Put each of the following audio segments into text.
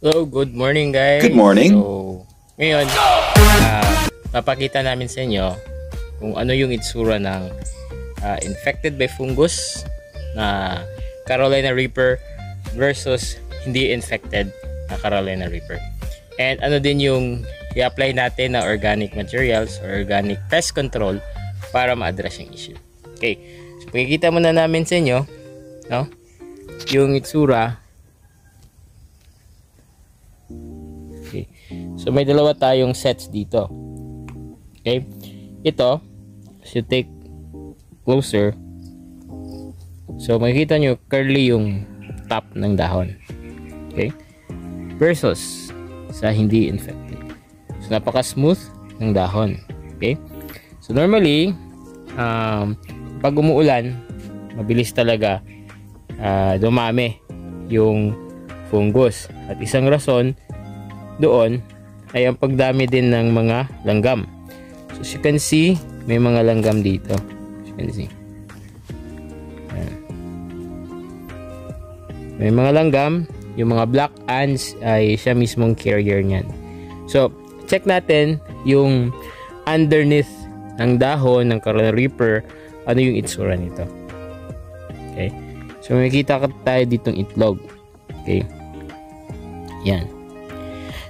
Hello, good morning guys. Good morning. So, ngayon, papakita namin sa inyo kung ano yung itsura ng infected by fungus na Carolina Reaper versus hindi infected na Carolina Reaper. And ano din yung i-apply natin na organic materials or organic pest control para ma-address yung issue. Okay, so pakikita muna namin sa inyo, no? Yung itsura. Okay. So may dalawa tayong sets dito. Okay? Ito, as you take closer, so makikita nyo curly yung top ng dahon. Okay? Versus sa hindi infected. So napaka-smooth ng dahon. Okay? So normally, pag umuulan, mabilis talaga dumami yung fungus. At isang rason doon ay ang pagdami din ng mga langgam. So as you can see, may mga langgam dito. As you can see. Ayan. May mga langgam. Yung mga black ants ay siya mismong carrier niyan. So, check natin yung underneath ng dahon ng Carolina Reaper, ano yung itsura nito. Okay? So, makikita tayo ditong itlog. Okay? Yan.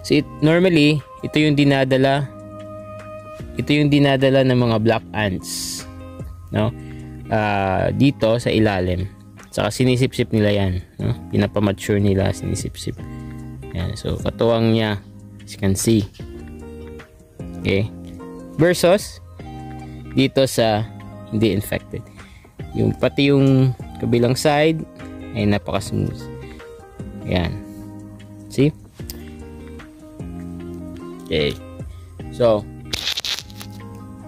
So, normally, ito yung dinadala ng mga black ants, no? Dito sa ilalim. Saka sinisip-sip nila yan, no? Pinapamature nila, sinisip-sip. Yan. So, katuwang niya, as you can see. Okay? Versus, dito sa hindi infected. Pati yung kabilang side, ay napaka-smooth. Yan. See? Okay. So,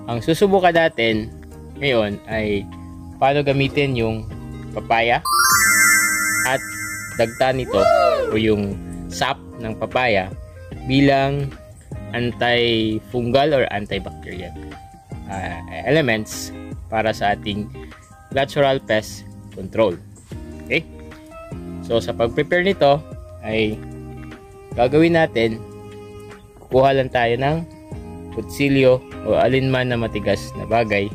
ang susubukan natin ngayon ay paano gamitin yung papaya at dagta nito o yung sap ng papaya bilang anti-fungal or antibacterial elements para sa ating natural pest control. Okay? So, sa pag-prepare nito ay gagawin natin, kukuha lang tayo ng kutsilyo o alinman na matigas na bagay,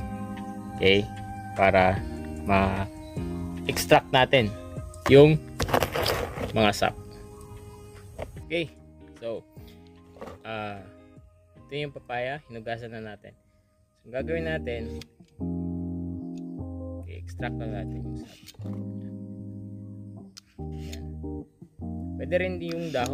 okay, para ma-extract natin yung mga sap. Okay, so ito yung papaya, hinugasan na natin. So, ang gagawin natin, okay, extract na natin yung sap. Yan. Pwede rin yung dahon.